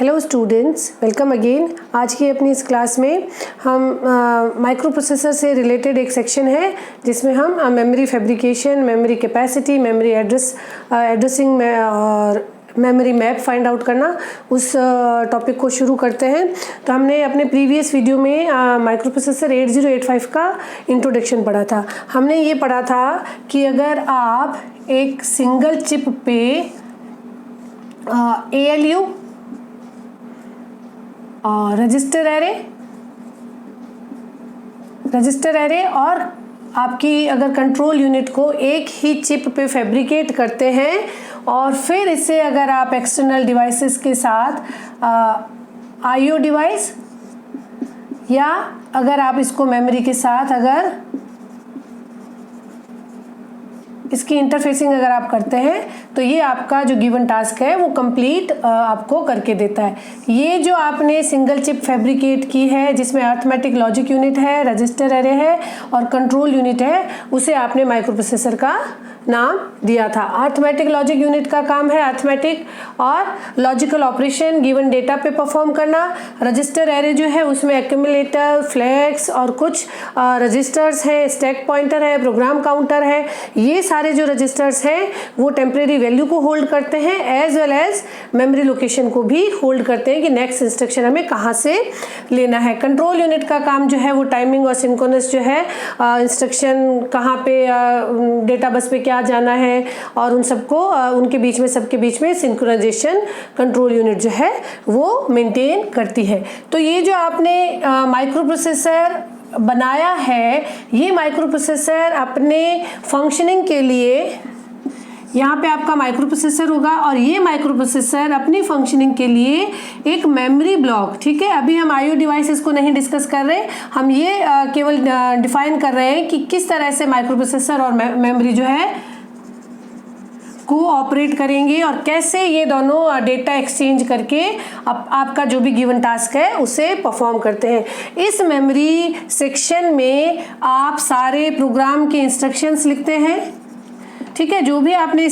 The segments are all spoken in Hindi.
Hello students, welcome again. आज की अपनी इस क्लास में हम माइक्रो प्रोसेसर से रिलेटेड एक सेक्शन है जिसमें हम memory fabrication, memory capacity, memory addressing और मेमोरी मैप फाइंड आउट करना, उस टॉपिक को शुरू करते हैं। तो हमने अपने प्रीवियस वीडियो में माइक्रो प्रोसेसर 8085 का इंट्रोडक्शन पढ़ा था। हमने ये पढ़ा था कि अगर आप एक सिंगल चिप पे ALU और रजिस्टर एरे और आपकी अगर कंट्रोल यूनिट को एक ही चिप पे फैब्रिकेट करते हैं और फिर इसे अगर आप एक्सटर्नल डिवाइसेस के साथ IO डिवाइस या अगर आप इसको मेमोरी के साथ अगर इसकी इंटरफेसिंग अगर आप करते हैं तो ये आपका जो गिवन टास्क है वो कंप्लीट आपको करके देता है। ये जो आपने सिंगल चिप फैब्रिकेट की है जिसमें अरिथमेटिक लॉजिक यूनिट है, रजिस्टर एरे है और कंट्रोल यूनिट है, उसे आपने माइक्रो प्रोसेसर का नाम दिया था। अरिथमेटिक लॉजिक यूनिट का काम है अरिथमेटिक और लॉजिकल ऑपरेशन गिवन डेटा पे परफॉर्म करना। रजिस्टर एरे जो है उसमें एक्यूमुलेटर, फ्लैग्स और कुछ रजिस्टर्स हैं, स्टैक पॉइंटर है, प्रोग्राम काउंटर है। ये सारे जो रजिस्टर्स हैं वो टेम्परेरी वैल्यू को होल्ड करते हैं as well as memory location को भी होल्ड करते हैं कि नेक्स्ट इंस्ट्रक्शन हमें कहाँ से लेना है। कंट्रोल यूनिट का काम जो है वो टाइमिंग और सिंक्रोनस जो है इंस्ट्रक्शन कहाँ पे डेटा बस पे क्या जाना है और उन सबको उनके बीच में सबके बीच में सिंक्रोनाइजेशन कंट्रोल यूनिट जो है वो मेंटेन करती है। तो ये जो आपने माइक्रो प्रोसेसर बनाया है, ये माइक्रो प्रोसेसर अपने फंक्शनिंग के लिए यहाँ पे आपका माइक्रो प्रोसेसर होगा और ये माइक्रो प्रोसेसर अपनी फंक्शनिंग के लिए एक मेमोरी ब्लॉक, ठीक है। अभी हम IO डिवाइसेस को नहीं डिस्कस कर रहे, हम ये केवल डिफाइन कर रहे हैं कि किस तरह से माइक्रो प्रोसेसर और मेमोरी जो है को ऑपरेट करेंगे और कैसे ये दोनों डेटा एक्सचेंज करके आपका जो भी गिवन टास्क है उसे परफॉर्म करते हैं। इस मेमोरी सेक्शन में आप सारे प्रोग्राम के इंस्ट्रक्शंस लिखते हैं, ठीक है। जो भी आपने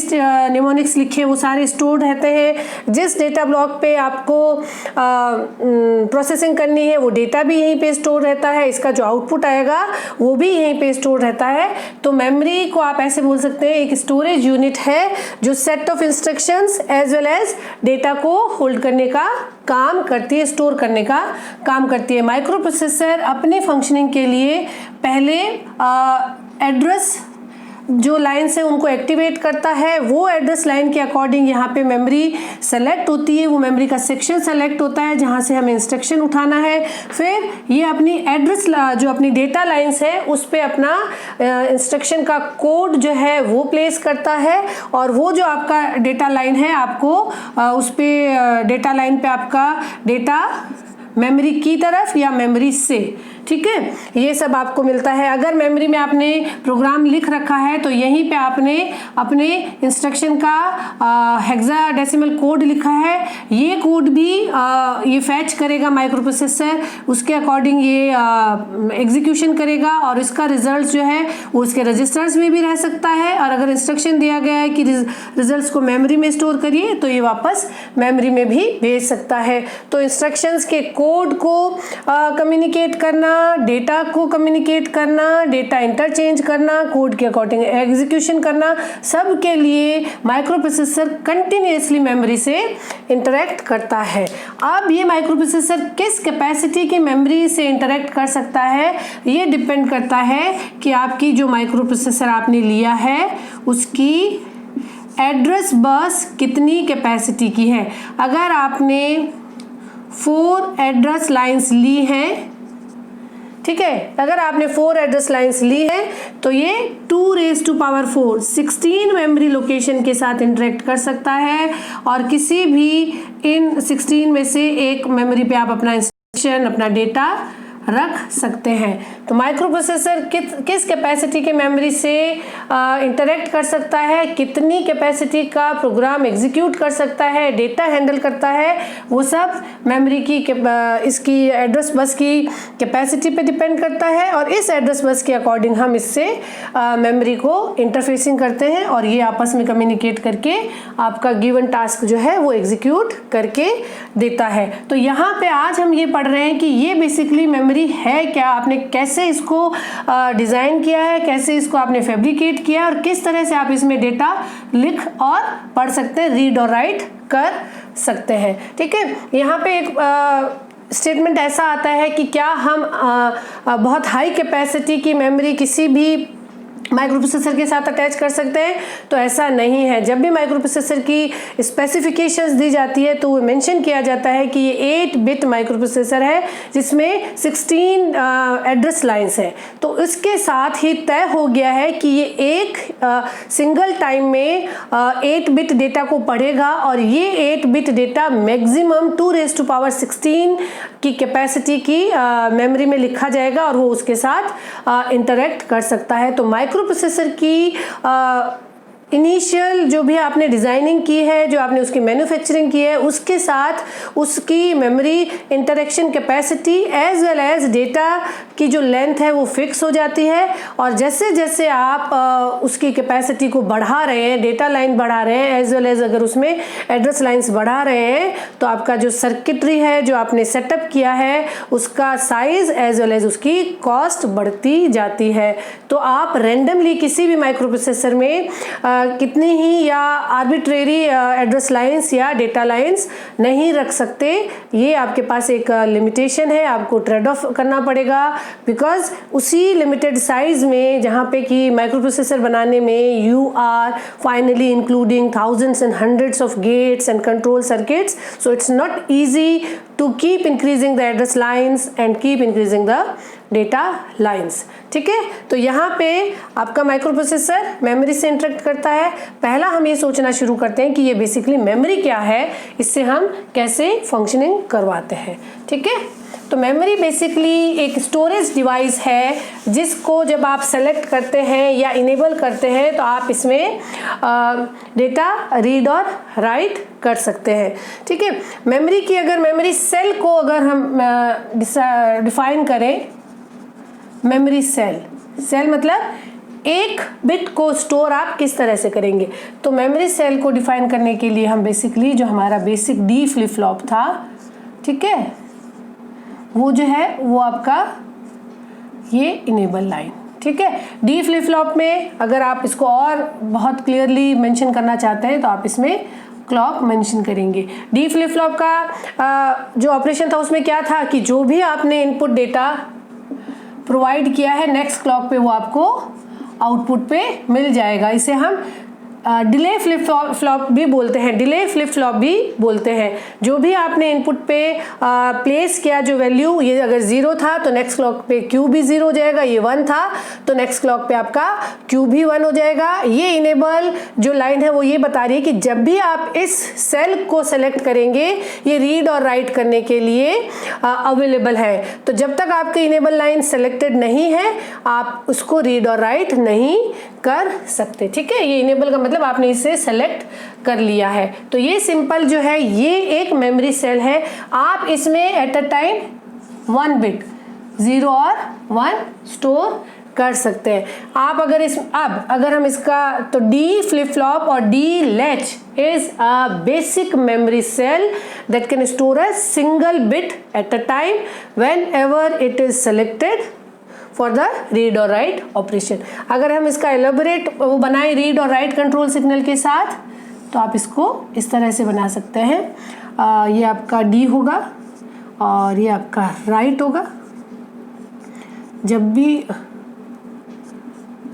निमोनिक्स लिखे वो सारे स्टोर्ड रहते हैं। जिस डेटा ब्लॉक पे आपको प्रोसेसिंग करनी है वो डेटा भी यहीं पे स्टोर रहता है, इसका जो आउटपुट आएगा वो भी यहीं पे स्टोर रहता है। तो मेमोरी को आप ऐसे बोल सकते हैं एक स्टोरेज यूनिट है जो set of instructions as well as data को होल्ड करने का काम करती है, स्टोर करने का काम करती है। माइक्रो प्रोसेसर अपने फंक्शनिंग के लिए पहले एड्रेस जो लाइन से उनको एक्टिवेट करता है, वो एड्रेस लाइन के अकॉर्डिंग यहाँ पे मेमोरी सेलेक्ट होती है, वो मेमोरी का सेक्शन सेलेक्ट होता है जहाँ से हमें इंस्ट्रक्शन उठाना है। फिर ये अपनी एड्रेस जो अपनी डेटा लाइन्स है उस पर अपना इंस्ट्रक्शन का कोड जो है वो प्लेस करता है और वो जो आपका डेटा लाइन है आपको उस पर डेटा लाइन पे आपका डेटा मेमोरी की तरफ या मेमोरी से, ठीक है, ये सब आपको मिलता है। अगर मेमोरी में आपने प्रोग्राम लिख रखा है तो यहीं पे आपने अपने इंस्ट्रक्शन का हेक्साडेसिमल कोड लिखा है, ये कोड भी ये फैच करेगा माइक्रो प्रोसेसर, उसके अकॉर्डिंग ये एग्जीक्यूशन करेगा और इसका रिजल्ट जो है वो उसके रजिस्टर्स में भी रह सकता है। और अगर इंस्ट्रक्शन दिया गया है कि रिजल्ट्स को मेमोरी में स्टोर करिए तो ये वापस मेमोरी में भी भेज सकता है। तो इंस्ट्रक्शंस के कोड को कम्युनिकेट करना, डेटा को कम्युनिकेट करना, डेटा इंटरचेंज करना, कोड के अकॉर्डिंग एग्जीक्यूशन करना, सब के लिए माइक्रो प्रोसेसर कंटिन्यूअसली मेमोरी से इंटरेक्ट करता है। अब ये माइक्रो प्रोसेसर किस कैपेसिटी की मेमोरी से इंटरेक्ट कर सकता है ये डिपेंड करता है कि आपकी जो माइक्रो प्रोसेसर आपने लिया है उसकी एड्रेस बस कितनी कैपेसिटी की है। अगर आपने 4 एड्रेस लाइंस ली हैं, ठीक है, अगर आपने 4 एड्रेस लाइंस ली है तो ये 2⁴ 16 मेमोरी लोकेशन के साथ इंटरेक्ट कर सकता है और किसी भी इन 16 में से एक मेमोरी पे आप अपना इंस्ट्रक्शन, अपना डेटा रख सकते हैं। तो माइक्रो प्रोसेसर किस कैपेसिटी के मेमोरी से इंटरेक्ट कर सकता है, कितनी कैपेसिटी का प्रोग्राम एग्जीक्यूट कर सकता है, डेटा हैंडल करता है, वो सब मेमोरी की इसकी एड्रेस बस की कैपेसिटी पे डिपेंड करता है। और इस एड्रेस बस के अकॉर्डिंग हम इससे मेमोरी को इंटरफेसिंग करते हैं और ये आपस में कम्युनिकेट करके आपका गिवन टास्क जो है वो एग्जीक्यूट करके देता है। तो यहाँ पे आज हम ये पढ़ रहे हैं कि ये बेसिकली मेमोरी है क्या, आपने कैसे इसको डिज़ाइन किया है, कैसे इसको आपने फैब्रिकेट किया और किस तरह से आप इसमें डेटा लिख और पढ़ सकते हैं, रीड और राइट कर सकते हैं। ठीक है, यहाँ पे एक स्टेटमेंट ऐसा आता है कि क्या हम बहुत हाई कैपेसिटी की मेमोरी किसी भी माइक्रो प्रोसेसर के साथ अटैच कर सकते हैं? तो ऐसा नहीं है। जब भी माइक्रो प्रोसेसर की स्पेसिफिकेशंस दी जाती है तो वो मेंशन किया जाता है कि ये 8 बिट माइक्रो प्रोसेसर है जिसमें 16 एड्रेस लाइंस है। तो इसके साथ ही तय हो गया है कि ये एक सिंगल टाइम में 8 बिट डेटा को पढ़ेगा और ये 8 बिट डेटा मैक्सिमम 2⁻16 की कैपेसिटी की मेमोरी में लिखा जाएगा और वो उसके साथ इंटरेक्ट कर सकता है। तो माइक्रो प्रोसेसर की इनिशियल जो भी आपने डिज़ाइनिंग की है, जो आपने उसकी मैन्युफैक्चरिंग की है, उसके साथ उसकी memory interaction capacity as well as data की जो लेंथ है वो फिक्स हो जाती है। और जैसे जैसे आप उसकी कैपेसिटी को बढ़ा रहे हैं, डेटा लाइन बढ़ा रहे हैं, एज वेल एज अगर उसमें एड्रेस लाइंस बढ़ा रहे हैं, तो आपका जो सर्किटरी है जो आपने सेटअप किया है उसका साइज एज वेल एज उसकी कॉस्ट बढ़ती जाती है। तो आप रेंडमली किसी भी माइक्रो प्रोसेसर में कितनी ही या आर्बिट्रेरी एड्रेस लाइंस या डेटा लाइंस नहीं रख सकते। ये आपके पास एक लिमिटेशन है, आपको ट्रेड ऑफ करना पड़ेगा। बिकॉज उसी लिमिटेड साइज में जहाँ पे कि माइक्रो प्रोसेसर बनाने में you are finally including thousands and hundreds of gates and control circuits, so it's not easy to keep increasing the address lines and keep increasing the data lines। ठीक है, तो यहाँ पे आपका माइक्रो प्रोसेसर मेमोरी से इंटरेक्ट करता है। पहला हम ये सोचना शुरू करते हैं कि ये बेसिकली मेमोरी क्या है, इससे हम कैसे फंक्शनिंग करवाते हैं। ठीक है, तो मेमोरी बेसिकली एक स्टोरेज डिवाइस है जिसको जब आप सेलेक्ट करते हैं या इनेबल करते हैं तो आप इसमें डेटा रीड और राइट कर सकते हैं। ठीक है, मेमोरी की अगर मेमोरी सेल को अगर हम डिफाइन करें, मेमोरी सेल मतलब एक बिट को स्टोर आप किस तरह से करेंगे। तो मेमोरी सेल को डिफाइन करने के लिए हम बेसिकली जो हमारा बेसिक डी फ्लिप फ्लॉप था, ठीक है, वो जो है वो आपका ये इनेबल लाइन। ठीक है, डी फ्लिप फ्लॉप में अगर आप इसको और बहुत क्लियरली मेंशन करना चाहते हैं तो आप इसमें क्लॉक मेंशन करेंगे। डी फ्लिप फ्लॉप का जो ऑपरेशन था उसमें क्या था कि जो भी आपने इनपुट डेटा प्रोवाइड किया है नेक्स्ट क्लॉक पे वो आपको आउटपुट पे मिल जाएगा। इसे हम डिले फ्लिप फ्लॉप भी बोलते हैं, डिले फ्लिप फ्लॉप भी बोलते हैं। जो भी आपने इनपुट पे प्लेस किया जो वैल्यू, ये अगर 0 था तो नेक्स्ट क्लॉक पे Q भी 0 हो जाएगा, ये 1 था तो नेक्स्ट क्लॉक पे आपका Q भी 1 हो जाएगा। ये इनेबल जो लाइन है वो ये बता रही है कि जब भी आप इस सेल को सेलेक्ट करेंगे ये रीड और राइट करने के लिए अवेलेबल है। तो जब तक आपकी इनेबल लाइन सेलेक्टेड नहीं है आप उसको रीड और राइट नहीं कर सकते। ठीक है, ये इनेबल का मतलब आपने इसे सेलेक्ट कर लिया है। तो ये सिंपल जो है ये एक मेमोरी सेल है। आप इसमें एट अ टाइम 1 बिट 0 और 1 स्टोर कर सकते हैं। आप अगर हम इसका तो डी फ्लिप फ्लॉप और D latch is a basic memory cell that can store a single bit at a time whenever it is selected for the read or write operation। अगर हम इसका एलेबोरेट वो बनाएं रीड और राइट कंट्रोल सिग्नल के साथ तो आप इसको इस तरह से बना सकते हैं। ये आपका डी होगा और ये आपका राइट होगा। जब भी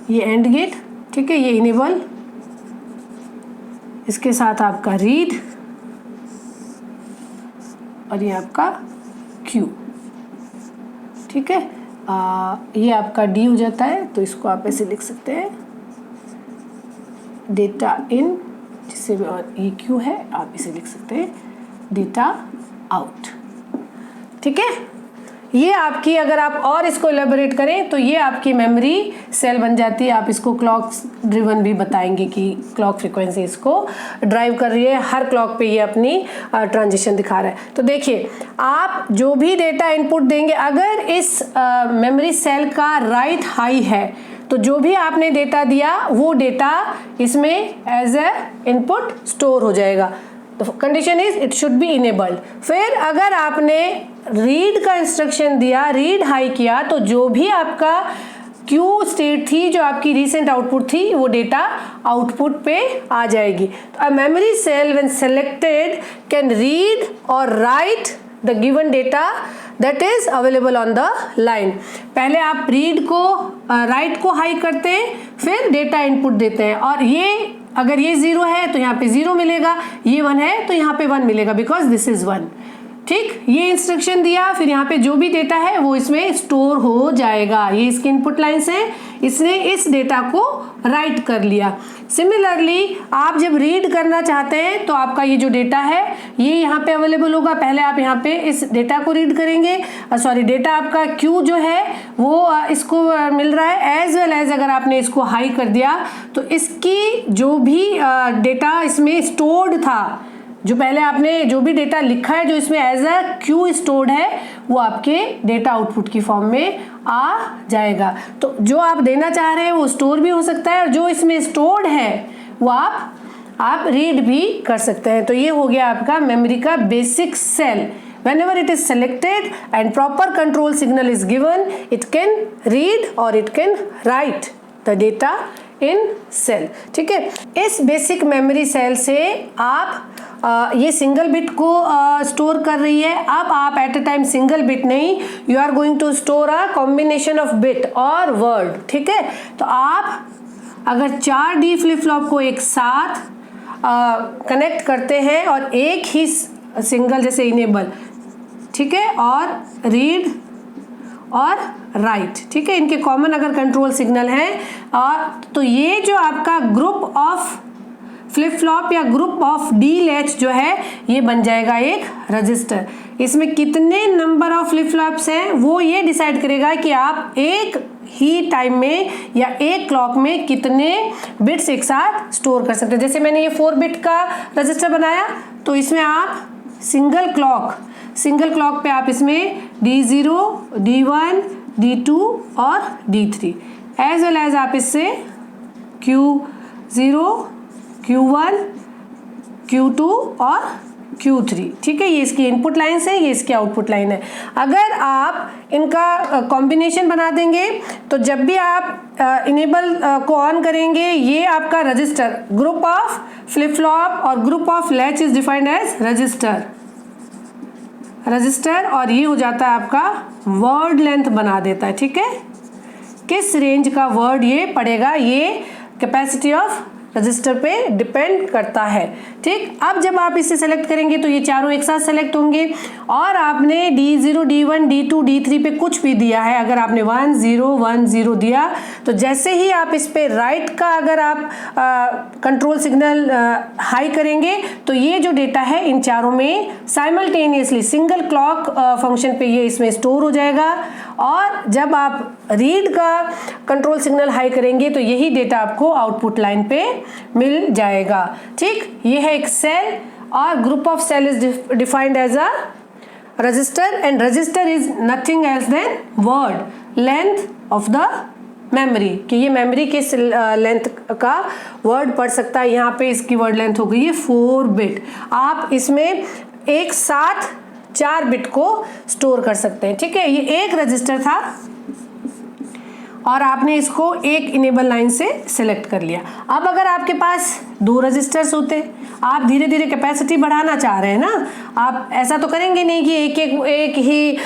ये एंड गेट, ठीक है, ये इनेबल, इसके साथ आपका रीड और ये आपका क्यू। ठीक है, ये आपका डी हो जाता है तो इसको आप ऐसे लिख सकते हैं डेटा इन, जिससे ये क्यू है आप इसे लिख सकते हैं डेटा आउट। ठीक है, ये आपकी, अगर आप और इसको एलेबोरेट करें तो ये आपकी मेमोरी सेल बन जाती है। आप इसको क्लॉक ड्रिवन भी बताएंगे कि क्लॉक फ्रीक्वेंसी इसको ड्राइव कर रही है, हर क्लॉक पे ये अपनी ट्रांजिशन दिखा रहा है। तो देखिए, आप जो भी डेटा इनपुट देंगे, अगर इस मेमोरी सेल का राइट हाई है तो जो भी आपने डेटा दिया वो डेटा इसमें एज ए इनपुट स्टोर हो जाएगा। तो condition is it should be enabled. फिर अगर आपने रीड का इंस्ट्रक्शन दिया, रीड हाई किया, तो जो भी आपका क्यू स्टेट थी, जो आपकी रिसेंट आउटपुट थी, वो डेटा आउटपुट पे आ जाएगी। तो a memory cell when selected can read और write the given data that is available on the line. पहले आप रीड को राइट को हाई करते हैं, फिर डेटा इनपुट देते हैं, और ये अगर ये 0 है तो यहाँ पे 0 मिलेगा, ये 1 है तो यहाँ पे 1 मिलेगा, बिकॉज दिस इज 1। ठीक, ये इंस्ट्रक्शन दिया, फिर यहाँ पे जो भी डेटा है वो इसमें स्टोर हो जाएगा। ये इसके इनपुट लाइन्स हैं, इसने इस डेटा को राइट कर लिया। सिमिलरली आप जब रीड करना चाहते हैं तो आपका ये जो डेटा है ये यहाँ पे अवेलेबल होगा। पहले आप यहाँ पे इस डेटा को रीड करेंगे, सॉरी डेटा आपका क्यू जो है वो इसको मिल रहा है, एज वेल एज अगर आपने इसको हाई कर दिया तो इसकी जो भी डेटा इसमें स्टोर्ड था, जो पहले आपने जो भी डेटा लिखा है जो इसमें एज अ क्यू स्टोर्ड है, वो आपके डेटा आउटपुट की फॉर्म में आ जाएगा। तो जो आप देना चाह रहे हैं वो स्टोर भी हो सकता है, और जो इसमें स्टोर्ड है वो आप रीड भी कर सकते हैं। तो ये हो गया आपका मेमोरी का basic cell. Whenever it is selected and proper control signal is given, it can read or it can write the data in cell। ठीक है, इस बेसिक मेमोरी सेल से आप ये सिंगल बिट को स्टोर कर रही है। अब आप at a time single bit नहीं, you are going to store a combination of bit और वर्ड। ठीक है, तो आप अगर 4D फ्लिप फ्लॉप को एक साथ कनेक्ट करते हैं और एक ही सिंगल, जैसे इनेबल, ठीक है, और रीड और राइट, ठीक है, इनके कॉमन अगर कंट्रोल सिग्नल है, और तो ये जो आपका ग्रुप ऑफ फ्लिप फ्लॉप या ग्रुप ऑफ डी लैच जो है ये बन जाएगा एक रजिस्टर। इसमें कितने नंबर ऑफ फ्लिप फ्लॉप्स हैं वो ये डिसाइड करेगा कि आप एक ही टाइम में या एक क्लॉक में कितने बिट्स एक साथ स्टोर कर सकते हैं। जैसे मैंने ये 4 बिट का रजिस्टर बनाया, तो इसमें आप सिंगल क्लॉक पे आप इसमें D0, D1, D2 और D3 एज वेल एज आप इससे Q0, Q1, Q2 और Q3, ठीक है, ये इसकी इनपुट लाइन्स है, ये इसकी आउटपुट लाइन है। अगर आप इनका कॉम्बिनेशन बना देंगे तो जब भी आप इनेबल को ऑन करेंगे, ये आपका register group of flip flop और group of latch is defined as register, और ये हो जाता है आपका वर्ड लेंथ बना देता है। ठीक है, किस रेंज का वर्ड ये पड़ेगा, ये कैपेसिटी ऑफ रजिस्टर पे डिपेंड करता है। ठीक, अब जब आप इसे सेलेक्ट करेंगे तो ये चारों एक साथ सेलेक्ट होंगे, और आपने D0, D1, D2, D3 पे कुछ भी दिया है, अगर आपने 1 0 1 0 दिया, तो जैसे ही आप इस पे राइट का अगर आप कंट्रोल सिग्नल हाई करेंगे तो ये जो डेटा है इन चारों में साइमल्टेनियसली सिंगल क्लॉक फंक्शन पे ये इसमें स्टोर हो जाएगा, और जब आप रीड का कंट्रोल सिग्नल हाई करेंगे तो यही डेटा आपको आउटपुट लाइन पे मिल जाएगा। ठीक, ये है एक सेल, और group of cell is defined as a register, and register is nothing else than word length of the memory, कि ये मेमोरी किस लेंथ का वर्ड पढ़ सकता है। यहाँ पे इसकी वर्ड लेंथ हो गई है 4 बिट। आप इसमें एक साथ 4 बिट को स्टोर कर सकते हैं। ठीक है, ये एक रजिस्टर था और आपने इसको एक इनेबल लाइन से सेलेक्ट कर लिया। अब अगर आपके पास 2 रजिस्टर्स होते, आप धीरे धीरे कैपेसिटी बढ़ाना चाह रहे हैं ना, आप ऐसा तो करेंगे नहीं कि एक ही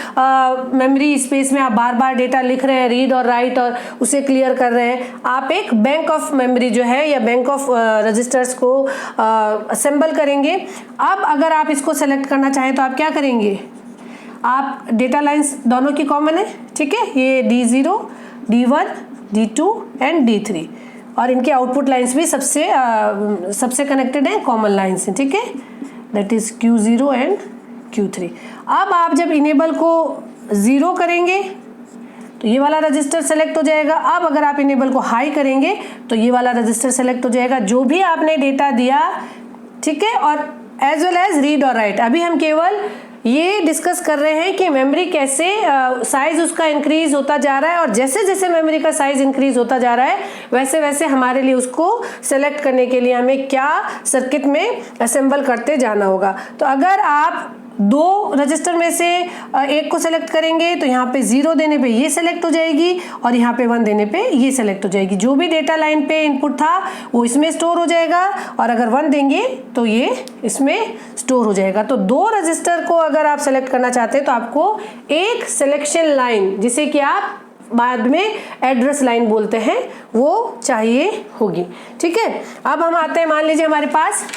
मेमोरी स्पेस में आप बार बार डेटा लिख रहे हैं, रीड और राइट, और उसे क्लियर कर रहे हैं। आप एक बैंक ऑफ मेमोरी जो है या बैंक ऑफ रजिस्टर्स को असेंबल करेंगे। अब अगर आप इसको सेलेक्ट करना चाहें तो आप क्या करेंगे, आप डेटा लाइन्स दोनों की कॉमन है। ठीक है, ये D0, D1, D2 and D3, और इनके आउटपुट लाइंस भी सबसे कनेक्टेड है, कॉमन लाइंस हैं। ठीक है, that is Q0 and Q3। अब आप जब इनेबल को 0 करेंगे तो ये वाला रजिस्टर सेलेक्ट हो जाएगा। अब अगर आप इनेबल को हाई करेंगे तो ये वाला रजिस्टर सेलेक्ट हो जाएगा, जो भी आपने डेटा दिया, ठीक है। और एज वेल एज रीड और राइट। अभी हम केवल ये डिस्कस कर रहे हैं कि मेमोरी कैसे साइज उसका इंक्रीज होता जा रहा है, और जैसे जैसे मेमोरी का साइज इंक्रीज होता जा रहा है वैसे वैसे हमारे लिए उसको सेलेक्ट करने के लिए हमें क्या सर्किट में असेंबल करते जाना होगा। तो अगर आप 2 रजिस्टर में से एक को सेलेक्ट करेंगे तो यहाँ पे 0 देने पे ये सेलेक्ट हो जाएगी और यहाँ पे 1 देने पे ये सेलेक्ट हो जाएगी। जो भी डेटा लाइन पे इनपुट था वो इसमें स्टोर हो जाएगा, और अगर 1 देंगे तो ये इसमें स्टोर हो जाएगा। तो 2 रजिस्टर को अगर आप सेलेक्ट करना चाहते हैं तो आपको एक सिलेक्शन लाइन, जिसे कि आप बाद में एड्रेस लाइन बोलते हैं, वो चाहिए होगी, ठीक है। अब हम आते हैं, मान लीजिए हमारे पास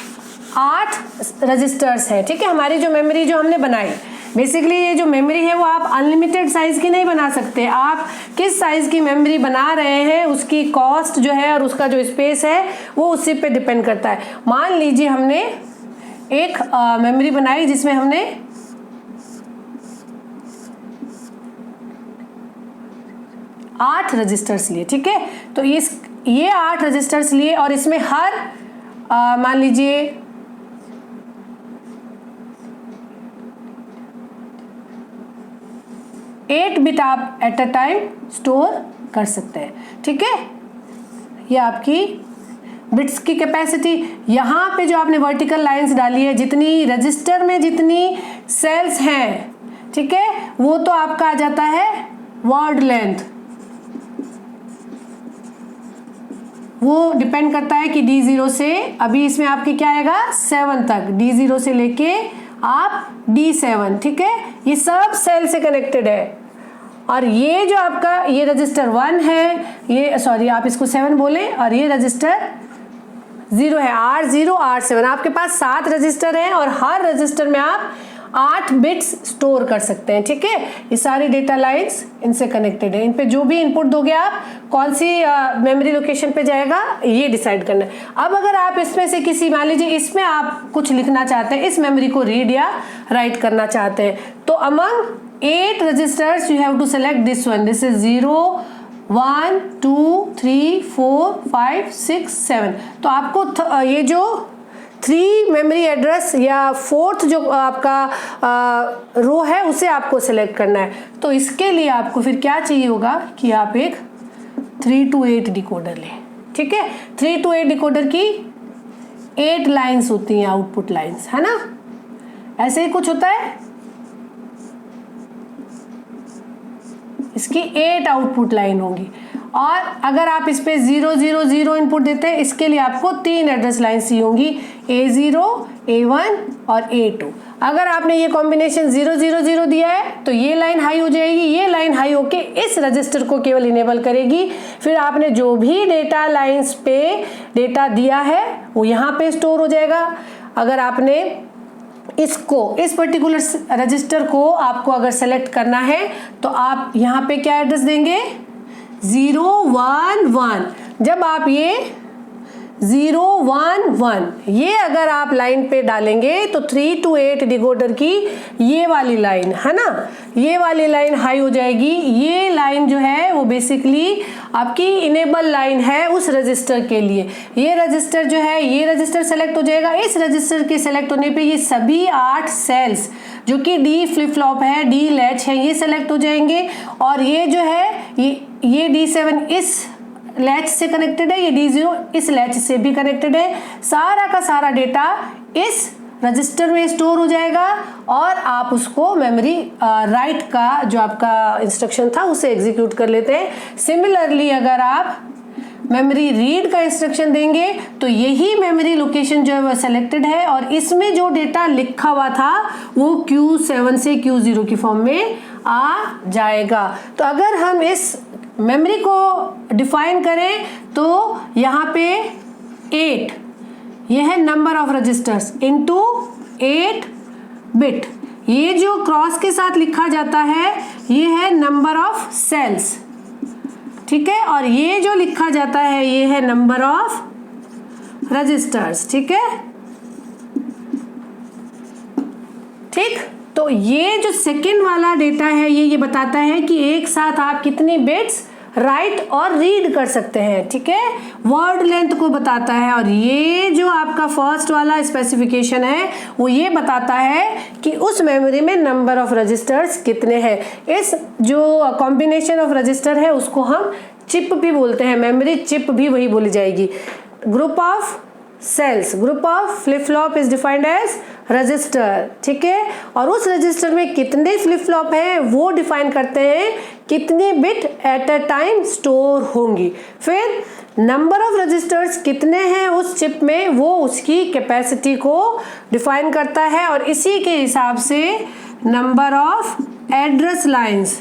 8 रजिस्टर्स है, ठीक है। हमारी जो मेमोरी जो हमने बनाई, बेसिकली ये जो मेमोरी है वो आप अनलिमिटेड साइज की नहीं बना सकते। आप किस साइज की मेमोरी बना रहे हैं उसकी कॉस्ट जो है और उसका जो स्पेस है वो उसी पे डिपेंड करता है। मान लीजिए हमने एक मेमोरी बनाई जिसमें हमने 8 रजिस्टर्स लिए, ठीक है। तो ये 8 रजिस्टर्स लिए और इसमें हर मान लीजिए 8 बिट आप एट अ टाइम स्टोर कर सकते हैं, ठीक है। ये आपकी बिट्स की कैपेसिटी। यहाँ पे जो आपने वर्टिकल लाइंस डाली है, जितनी रजिस्टर में जितनी सेल्स हैं, ठीक है, वो तो आपका आ जाता है वर्ड लेंथ। वो डिपेंड करता है कि D0 से, अभी इसमें आपके क्या आएगा 7 तक, D0 से लेके आप D7, ठीक है। ये सब सेल से कनेक्टेड है। और ये जो आपका ये रजिस्टर 1 है, ये सॉरी आप इसको 7 बोले, और ये रजिस्टर 0 है, R0 R7। आपके पास 7 रजिस्टर हैं और हर रजिस्टर में आप 8 बिट्स स्टोर कर सकते हैं, ठीक है। ये सारी डेटा लाइंस इनसे कनेक्टेड है। इन पे जो भी इनपुट दोगे आप, कौन सी मेमोरी लोकेशन पे जाएगा ये डिसाइड करना है। अब अगर आप इसमें से किसी, मान लीजिए इसमें आप कुछ लिखना चाहते हैं, इस मेमोरी को रीड या राइट करना चाहते हैं, तो among 8 registers you have to select this one. This is 0 1 2 3 4 5 6 7। तो आपको ये जो 3 मेमोरी एड्रेस या 4th जो आपका रो है उसे आपको सेलेक्ट करना है। तो इसके लिए आपको फिर क्या चाहिए होगा कि आप एक 3 to 8 डिकोडर लें, ठीक है। 3 to 8 डिकोडर की 8 लाइंस होती हैं, आउटपुट लाइंस, है ना। ऐसे ही कुछ होता है, इसकी 8 आउटपुट लाइन होंगी। और अगर आप इस पे 0 0 0 इनपुट देते हैं, इसके लिए आपको 3 एड्रेस लाइन्स ही होंगी, A0 A1 और A2। अगर आपने ये कॉम्बिनेशन 0 0 0 दिया है तो ये लाइन हाई हो जाएगी, ये लाइन हाई होके इस रजिस्टर को केवल इनेबल करेगी। फिर आपने जो भी डेटा लाइन्स पे डेटा दिया है वो यहाँ पे स्टोर हो जाएगा। अगर आपने इसको, इस पर्टिकुलर रजिस्टर को आपको अगर सेलेक्ट करना है तो आप यहाँ पे क्या एड्रेस देंगे 0 1 1। जब आप ये 0 1 1 ये अगर आप लाइन पे डालेंगे तो 3 to 8 डिकोडर की ये वाली लाइन है ना, ये वाली लाइन हाई हो जाएगी। ये लाइन जो है वो बेसिकली आपकी इनेबल लाइन है उस रजिस्टर के लिए। ये रजिस्टर जो है, ये रजिस्टर सेलेक्ट हो जाएगा। इस रजिस्टर के सेलेक्ट होने पे ये सभी 8 सेल्स जो कि D फ्लिप फ्लॉप है, D लैच है, ये सेलेक्ट हो जाएंगे। और ये जो है ये D7 इस लैच से कनेक्टेड है, ये D0 इस लैच से भी कनेक्टेड है। सारा का सारा डेटा इस रजिस्टर में स्टोर हो जाएगा और आप उसको मेमोरी राइट का जो आपका इंस्ट्रक्शन था उसे एग्जीक्यूट कर लेते हैं। सिमिलरली अगर आप मेमोरी रीड का इंस्ट्रक्शन देंगे तो यही मेमोरी लोकेशन जो है वह सेलेक्टेड है और इसमें जो डेटा लिखा हुआ था वो Q7 से Q0 की फॉर्म में आ जाएगा। तो अगर हम इस मेमोरी को डिफाइन करें तो यहाँ पे 8 ये है number of registers into 8 bit. ये जो क्रॉस के साथ लिखा जाता है ये है नंबर ऑफ सेल्स, ठीक है। और ये जो लिखा जाता है ये है नंबर ऑफ रजिस्टर्स, ठीक है। ठीक, तो ये जो सेकेंड वाला डेटा है ये बताता है कि एक साथ आप कितनी बिट्स राइट और रीड कर सकते हैं, ठीक है, वर्ड लेंथ को बताता है। और ये जो आपका फर्स्ट वाला स्पेसिफिकेशन है वो ये बताता है कि उस मेमोरी में नंबर ऑफ रजिस्टर्स कितने हैं। इस जो कॉम्बिनेशन ऑफ रजिस्टर है उसको हम चिप भी बोलते हैं, मेमोरी चिप भी वही बोली जाएगी। Group of cells, group of flip flop is defined as register, ठीक है। और उस रजिस्टर में कितने फ्लिप फ्लॉप हैं वो डिफाइन करते हैं कितनी bit eight a time store होंगी। फिर नंबर ऑफ रजिस्टर्स कितने हैं उस चिप में वो उसकी कैपेसिटी को डिफाइन करता है। और इसी के हिसाब से number of address lines,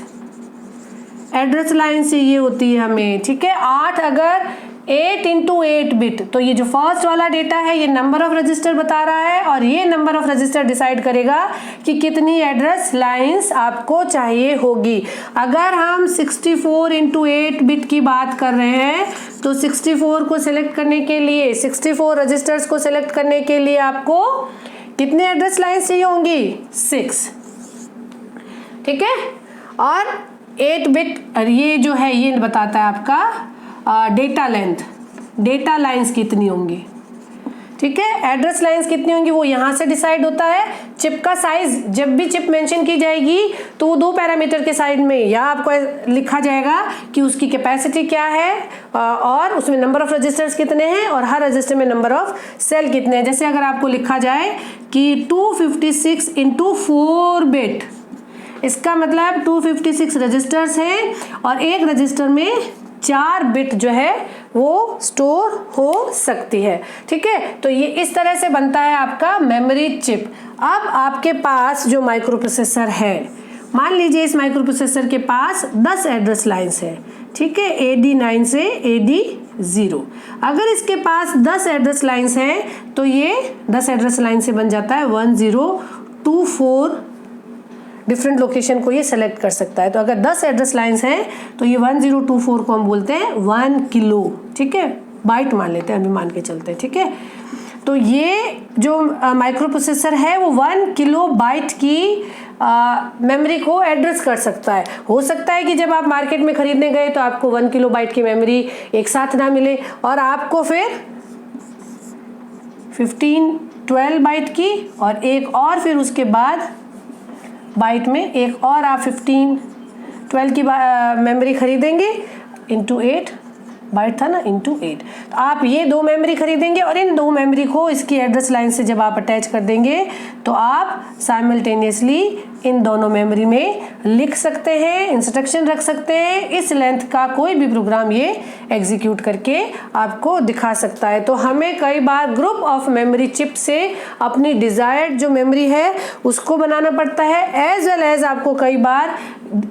address line से ये होती है हमें, ठीक है, 8 अगर 8 × 8 बिट, तो ये जो फर्स्ट वाला डेटा है ये नंबर ऑफ रजिस्टर बता रहा है और ये नंबर ऑफ रजिस्टर डिसाइड करेगा कि कितनी एड्रेस लाइंस आपको चाहिए होगी। अगर हम 64 × 8 बिट की बात कर रहे हैं तो 64 को सिलेक्ट करने के लिए, 64 रजिस्टर्स को सिलेक्ट करने के लिए आपको कितने एड्रेस लाइंस चाहिए होंगी? 6, ठीक है। और 8 बिट ये जो है ये बताता है आपका डेटा लेंथ, डेटा लाइंस कितनी होंगी, ठीक है। एड्रेस लाइंस कितनी होंगी वो यहाँ से डिसाइड होता है। चिप का साइज, जब भी चिप मेंशन की जाएगी तो वो 2 पैरामीटर के साइड में या आपको लिखा जाएगा कि उसकी कैपेसिटी क्या है और उसमें नंबर ऑफ रजिस्टर्स कितने हैं और हर रजिस्टर में नंबर ऑफ सेल कितने हैं। जैसे अगर आपको लिखा जाए कि 256 × 4 बिट, इसका मतलब 256 रजिस्टर्स हैं और एक रजिस्टर में 4 बिट जो है वो स्टोर हो सकती है, ठीक है। तो ये इस तरह से बनता है आपका मेमोरी चिप। अब आपके पास जो माइक्रो प्रोसेसर है, मान लीजिए इस माइक्रो प्रोसेसर के पास 10 एड्रेस लाइंस है, ठीक है, AD9 से AD0। अगर इसके पास 10 एड्रेस लाइंस हैं तो ये 10 एड्रेस लाइन से बन जाता है 1024 डिफरेंट लोकेशन को ये सेलेक्ट कर सकता है। तो अगर 10 एड्रेस लाइंस हैं तो ये 1024 को हम बोलते हैं 1 किलो, ठीक है, बाइट मान लेते हैं, अभी मान के चलते हैं, ठीक है। तो ये जो माइक्रो प्रोसेसर है वो 1 किलो बाइट की मेमोरी को एड्रेस कर सकता है। हो सकता है कि जब आप मार्केट में खरीदने गए तो आपको 1 किलो बाइट की मेमोरी एक साथ ना मिले और आपको फिर 12 बाइट की और एक और फिर उसके बाद बाइट में एक और आप 12 की मेमोरी खरीदेंगे इंटू 8 बाइट था ना, इंटू 8। तो आप ये 2 मेमोरी खरीदेंगे और इन 2 मेमोरी को इसकी एड्रेस लाइन से जब आप अटैच कर देंगे तो आप साइमल्टेनियसली इन दोनों मेमोरी में लिख सकते हैं, इंस्ट्रक्शन रख सकते हैं। इस लेंथ का कोई भी प्रोग्राम ये एग्जीक्यूट करके आपको दिखा सकता है। तो हमें कई बार ग्रुप ऑफ मेमोरी चिप से अपनी डिजायर्ड जो मेमोरी है उसको बनाना पड़ता है, एज वेल एज आपको कई बार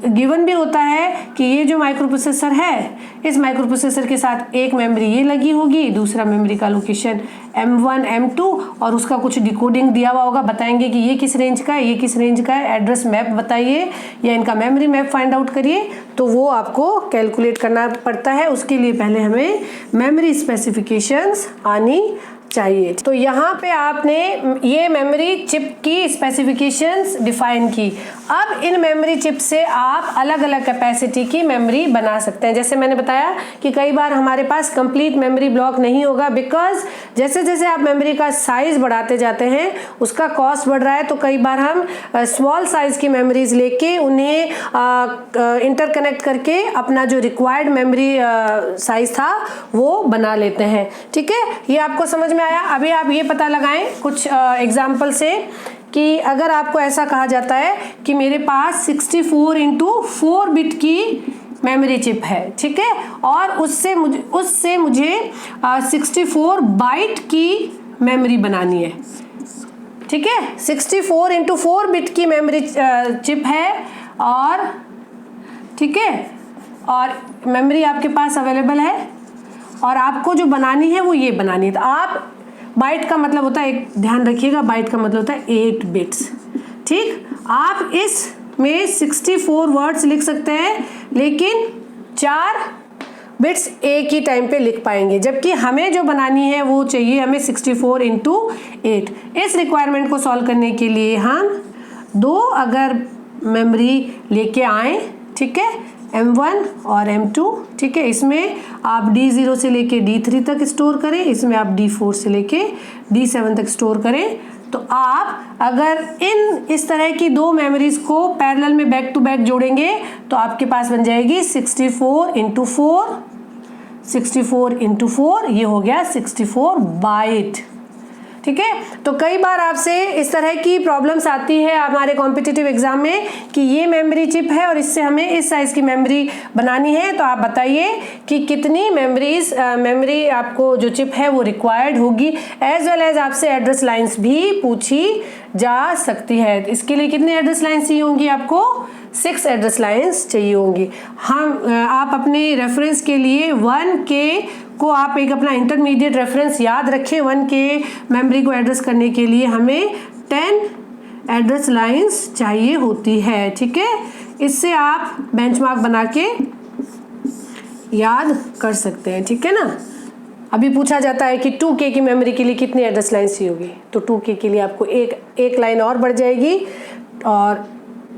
गिवन भी होता है कि ये जो माइक्रो प्रोसेसर है इस माइक्रो प्रोसेसर के साथ एक मेमोरी ये लगी होगी, दूसरा मेमोरी का लोकेशन M1 M2 और उसका कुछ डिकोडिंग दिया हुआ होगा, बताएंगे कि ये किस रेंज का है, ये किस रेंज का है, एड्रेस मैप बताइए या इनका मेमोरी मैप फाइंड आउट करिए। तो वो आपको कैलकुलेट करना पड़ता है, उसके लिए पहले हमें मेमोरी स्पेसिफिकेशंस आनी चाहिए। तो यहाँ पे आपने ये मेमोरी चिप की स्पेसिफिकेशंस डिफाइन की। अब इन मेमोरी चिप से आप अलग अलग कैपेसिटी की मेमोरी बना सकते हैं। जैसे मैंने बताया कि कई बार हमारे पास कंप्लीट मेमोरी ब्लॉक नहीं होगा, बिकॉज जैसे जैसे आप मेमोरी का साइज बढ़ाते जाते हैं उसका कॉस्ट बढ़ रहा है। तो कई बार हम स्मॉल साइज की मेमोरीज लेके उन्हें इंटरकनेक्ट करके अपना जो रिक्वायर्ड मेमोरी साइज था वो बना लेते हैं, ठीक है। ये आपको समझ में आया। अभी आप ये पता लगाएं कुछ एग्जाम्पल से कि अगर आपको ऐसा कहा जाता है कि मेरे पास 64 × 4 बिट की मेमोरी चिप है, ठीक है, और उससे मुझे 64 बाइट की मेमोरी बनानी है, ठीक है। 64 × 4 बिट की मेमोरी चिप है और ठीक है, और मेमोरी आपके पास अवेलेबल है और आपको जो बनानी है वो ये बनानी है। तो आप बाइट का मतलब होता है, एक ध्यान रखिएगा, बाइट का मतलब होता है 8 बिट्स, ठीक। आप इसमें 64 वर्ड्स लिख सकते हैं लेकिन 4 बिट्स एक ही टाइम पे लिख पाएंगे, जबकि हमें जो बनानी है वो चाहिए हमें 64 × 8। इस रिक्वायरमेंट को सॉल्व करने के लिए हम दो अगर मेमोरी लेके आए, ठीक है, M1 और M2, ठीक है, इसमें आप D0 से लेके D3 तक स्टोर करें, इसमें आप D4 से लेके D7 तक स्टोर करें। तो आप अगर इस तरह की दो मेमोरीज को पैरेलल में बैक टू बैक जोड़ेंगे तो आपके पास बन जाएगी 64 इंटू 4, 64 इंटू 4, ये हो गया 64 बाइट, ठीक है। तो कई बार आपसे इस तरह की प्रॉब्लम्स आती है हमारे कॉम्पिटिटिव एग्जाम में कि ये मेमोरी चिप है और इससे हमें इस साइज की मेमोरी बनानी है, तो आप बताइए कि कितनी मेमोरी आपको जो चिप है वो रिक्वायर्ड होगी। एज वेल एज आपसे एड्रेस लाइंस भी पूछी जा सकती है। इसके लिए कितनी एड्रेस लाइंस चाहिए होंगी आपको? 6 एड्रेस लाइंस चाहिए होंगी। आप अपने रेफरेंस के लिए 1K को आप एक अपना इंटरमीडिएट रेफरेंस याद रखें। 1K मेमोरी को एड्रेस करने के लिए हमें 10 एड्रेस लाइंस चाहिए होती है, ठीक है। इससे आप बेंचमार्क बना के याद कर सकते हैं, ठीक है ना। अभी पूछा जाता है कि 2K की मेमोरी के लिए कितनी एड्रेस लाइंस चाहिए होगी, तो 2K के लिए आपको एक लाइन और बढ़ जाएगी और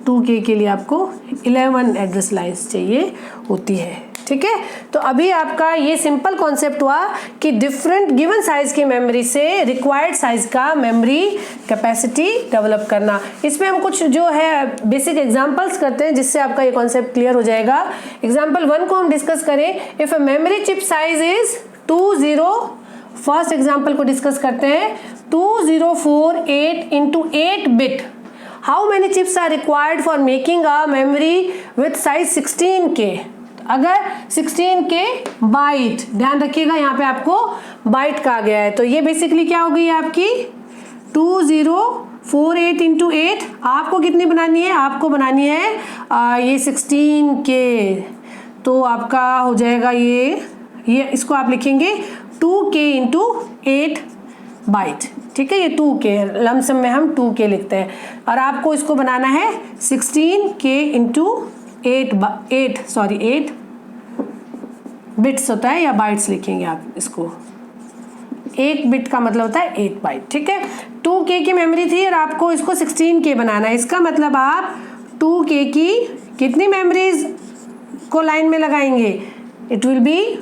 2K के लिए आपको 11 एड्रेस लाइंस चाहिए होती है, ठीक है। तो अभी आपका ये सिंपल कॉन्सेप्ट हुआ कि डिफरेंट गिवन साइज की मेमोरी से रिक्वायर्ड साइज का मेमोरी कैपेसिटी डेवलप करना। इसमें हम कुछ जो है बेसिक एग्जांपल्स करते हैं जिससे आपका ये कॉन्सेप्ट क्लियर हो जाएगा। एग्जांपल 1 को हम डिस्कस करें। If a memory chip size is 20, first example को डिस्कस करते हैं। 2048 into 8 bit, how many chips are required for making a memory with size 16K। अगर 16K बाइट, ध्यान रखिएगा यहाँ पे आपको बाइट कहा गया है, तो ये बेसिकली क्या हो गई आपकी 2048 into 8। आपको कितनी बनानी है? आपको बनानी है ये 16K, तो आपका हो जाएगा ये इसको आप लिखेंगे 2K into 8 बाइट, ठीक है। ये 2K लमसम में हम 2K लिखते हैं और आपको इसको बनाना है 16K into 8 बिट्स होता है या बाइट्स लिखेंगे आप इसको। 1 बिट का मतलब होता है 8 बाइट, ठीक है। 2K की मेमोरी थी और आपको इसको 16K बनाना है। इसका मतलब आप 2K की कितनी मेमोरीज को लाइन में लगाएंगे? इट विल बी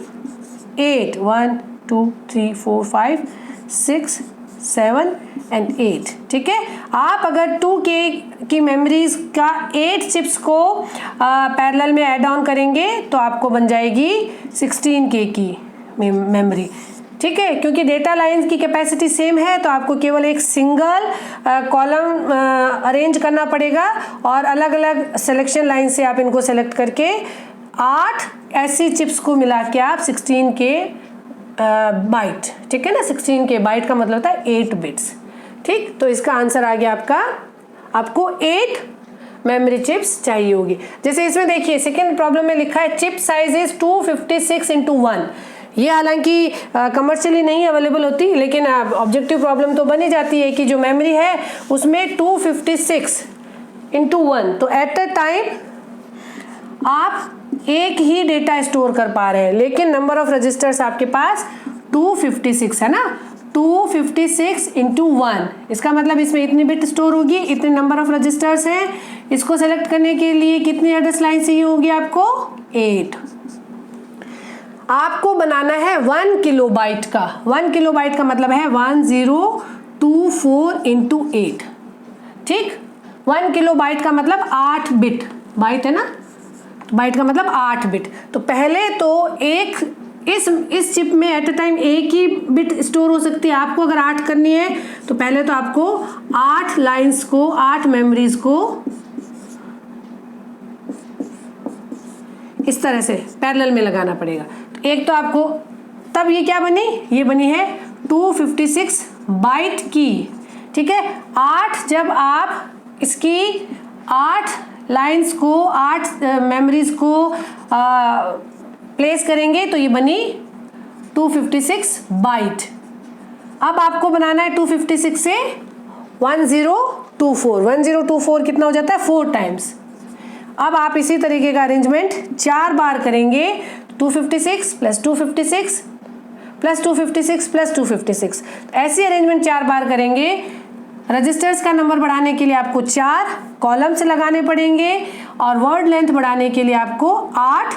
8, 1 2 3 4 5 6 7 and 8, ठीक है। आप अगर 2K की मेमोरीज का 8 चिप्स को पैरेलल में ऐड ऑन करेंगे तो आपको बन जाएगी 16K की मेमोरी, ठीक है। क्योंकि डेटा लाइंस की कैपेसिटी सेम है तो आपको केवल एक सिंगल कॉलम अरेंज करना पड़ेगा और अलग अलग सिलेक्शन लाइन से आप इनको सेलेक्ट करके 8 ऐसी चिप्स को मिला के आप 16K बाइट, ठीक है ना। 16K बाइट का मतलब होता है 8 बिट्स, ठीक। तो इसका आंसर आ गया आपको 8 मेमोरी चिप्स चाहिए होगी। जैसे इसमें देखिए सेकेंड प्रॉब्लम में लिखा है चिप साइज इज 256 into 1। ये हालांकि कमर्शियली नहीं अवेलेबल होती, लेकिन ऑब्जेक्टिव प्रॉब्लम तो बनी जाती है कि जो मेमोरी है उसमें 256 into 1, तो एट अ टाइम आप एक ही डेटा स्टोर कर पा रहे हैं, लेकिन नंबर ऑफ रजिस्टर्स आपके पास 256 है ना। 256 into 1, इसका मतलब इसमें इतनी बिट स्टोर होगी, इतने नंबर ऑफ रजिस्टर्स हैं। इसको सेलेक्ट करने के लिए कितनी एड्रेस लाइन चाहिए होगी आपको? 8। आपको बनाना है 1 किलोबाइट का। 1 किलोबाइट का मतलब है 1024 into 8, ठीक। 1 किलोबाइट का मतलब 8 बिट, बाइट है ना, बाइट का मतलब 8 बिट। तो पहले तो इस चिप में एट अ टाइम एक ही बिट स्टोर हो सकती है। आपको अगर 8 करनी है तो पहले तो आपको 8 लाइंस को, 8 मेमोरीज को इस तरह से पैरेलल में लगाना पड़ेगा। तो एक तो आपको तब ये क्या बनी? ये बनी है 256 बाइट की, ठीक है। 8 जब आप इसकी 8 लाइंस को, 8 मेमोरीज को प्लेस करेंगे तो ये बनी 256 बाइट। अब आपको बनाना है 256 से 1024। 1024 कितना हो जाता है? 4 टाइम्स। अब आप इसी तरीके का अरेंजमेंट 4 बार करेंगे। 256 प्लस 256 प्लस 256 प्लस 256, ऐसी अरेंजमेंट 4 बार करेंगे रजिस्टर्स का नंबर बढ़ाने के लिए आपको 4 कॉलम्स लगाने पड़ेंगे और वर्ड लेंथ बढ़ाने के लिए आपको 8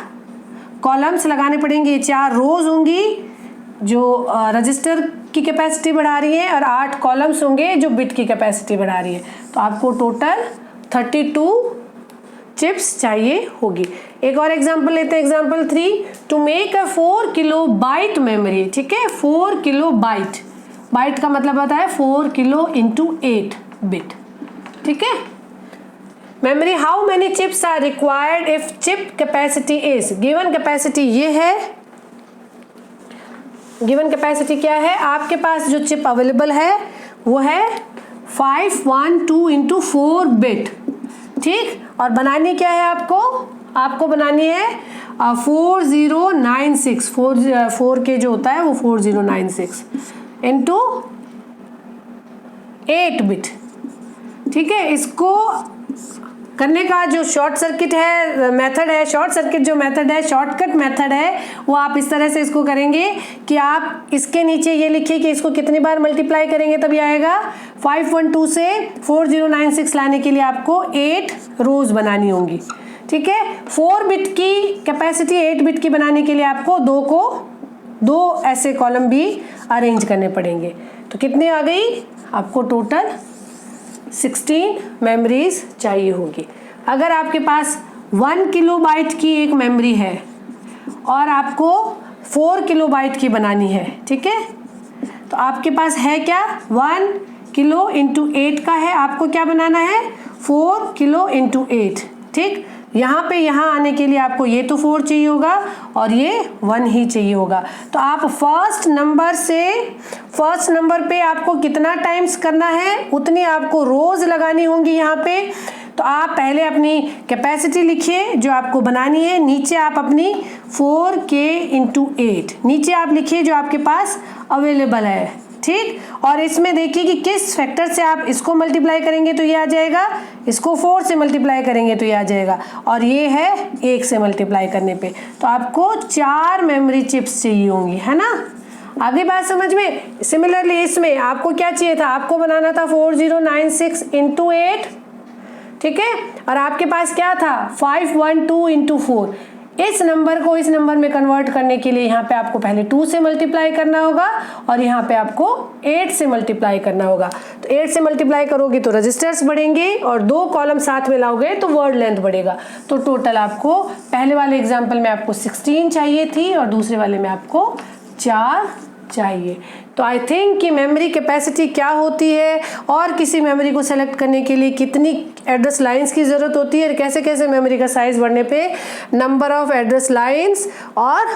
कॉलम्स लगाने पड़ेंगे। 4 रोज होंगी जो रजिस्टर की कैपेसिटी बढ़ा रही है और 8 कॉलम्स होंगे जो बिट की कैपेसिटी बढ़ा रही है। तो आपको टोटल 32 चिप्स चाहिए होगी। एक और एग्जांपल लेते हैं, example 3, to make a 4 kilobyte memory. ठीक है, 4 किलो बाइट, बाइट का मतलब होता है 4 किलो इंटू 8 बिट। ठीक है, memory, how many chips are required if chip capacity is, given capacity ये है, गिवन कैपेसिटी क्या है, आपके पास जो चिप अवेलेबल है वो है 512 इंटू 4 बिट। ठीक, और बनानी क्या है आपको बनानी है 4096, 4 के जो होता है वो 4096 इंटू 8 बिट। ठीक है, इसको करने का जो शॉर्ट सर्किट है मेथड है, शॉर्ट सर्किट जो मेथड है, शॉर्टकट मेथड है, वो आप इस तरह से इसको करेंगे कि आप इसके नीचे ये लिखिए कि इसको कितनी बार मल्टीप्लाई करेंगे तभी आएगा। 512 से 4096 लाने के लिए आपको 8 रोज बनानी होंगी। ठीक है, 4 बिट की कैपेसिटी 8 बिट की बनाने के लिए आपको 2 ऐसे कॉलम भी अरेंज करने पड़ेंगे। तो कितनी आ गई, आपको टोटल 16 मेमोरीज चाहिए होगी। अगर आपके पास 1 किलोबाइट की एक मेमोरी है और आपको 4 किलोबाइट की बनानी है, ठीक है, तो आपके पास है क्या, 1 किलो इंटू 8 का है, आपको क्या बनाना है 4 किलो इंटू 8। ठीक, यहाँ पे यहाँ आने के लिए आपको ये तो 4 चाहिए होगा और ये 1 ही चाहिए होगा। तो आप फर्स्ट नंबर पे आपको कितना टाइम्स करना है उतनी आपको रोज लगानी होंगी यहाँ पे। तो आप पहले अपनी कैपेसिटी लिखिए जो आपको बनानी है, नीचे आप अपनी 4k इंटू 8 नीचे आप लिखिए जो आपके पास अवेलेबल है। ठीक, और इसमें देखिए कि किस फैक्टर से आप इसको मल्टीप्लाई करेंगे तो ये आ जाएगा, इसको 4 से मल्टीप्लाई करेंगे तो ये आ जाएगा, और ये है 1 से मल्टीप्लाई करने पे। तो आपको 4 मेमोरी चिप्स चाहिए होंगी, है ना। आगे बात समझ में। सिमिलरली इसमें आपको क्या चाहिए था, आपको बनाना था 4096 इंटू 8। ठीक है, और आपके पास क्या था 512 इंटू 4। इस नंबर को इस नंबर में कन्वर्ट करने के लिए यहाँ पे आपको पहले 2 से मल्टीप्लाई करना होगा और यहाँ पे आपको 8 से मल्टीप्लाई करना होगा। तो 8 से मल्टीप्लाई करोगे तो रजिस्टर्स बढ़ेंगे और 2 कॉलम साथ में लाओगे तो वर्ड लेंथ बढ़ेगा। तो टोटल आपको पहले वाले एग्जाम्पल में आपको 16 चाहिए थी और दूसरे वाले में आपको 4 चाहिए। तो आई थिंक कि मेमोरी कैपेसिटी क्या होती है और किसी मेमोरी को सेलेक्ट करने के लिए कितनी एड्रेस लाइंस की ज़रूरत होती है और कैसे कैसे मेमोरी का साइज़ बढ़ने पे नंबर ऑफ एड्रेस लाइंस और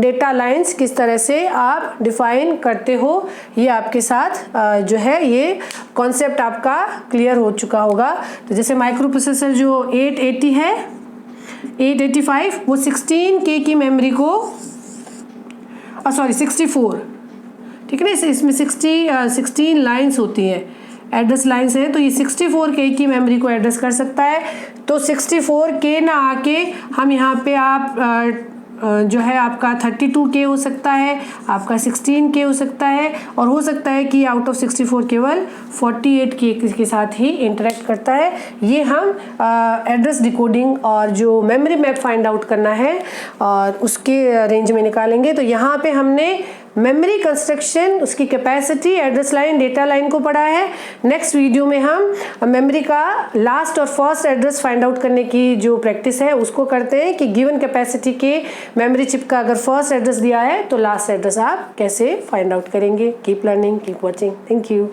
डेटा लाइंस किस तरह से आप डिफाइन करते हो, ये आपके साथ जो है ये कॉन्सेप्ट आपका क्लियर हो चुका होगा। तो जैसे माइक्रो प्रोसेसर जो 880 है, 885, वो 16K की मेमोरी को 64, ठीक है ना, इसमें 16 लाइंस होती हैं, एड्रेस लाइंस है, तो ये 64K की मेमोरी को एड्रेस कर सकता है। तो 64K ना आके हम यहाँ पे आप जो है आपका 32K हो सकता है, आपका 16K हो सकता है, और हो सकता है कि आउट ऑफ 64 केवल 48K के साथ ही इंटरेक्ट करता है। ये हम एड्रेस डिकोडिंग और जो मेमोरी मैप फाइंड आउट करना है और उसके रेंज में निकालेंगे। तो यहाँ पे हमने मेमोरी कंस्ट्रक्शन, उसकी capacity, address line, data line को पढ़ा है। नेक्स्ट वीडियो में हम मेमोरी का लास्ट और फर्स्ट एड्रेस फाइंड आउट करने की जो प्रैक्टिस है उसको करते हैं कि गिवन कैपेसिटी के मेमोरी चिप का अगर फर्स्ट एड्रेस दिया है तो लास्ट एड्रेस आप कैसे फाइंड आउट करेंगे। Keep learning, keep watching. Thank you.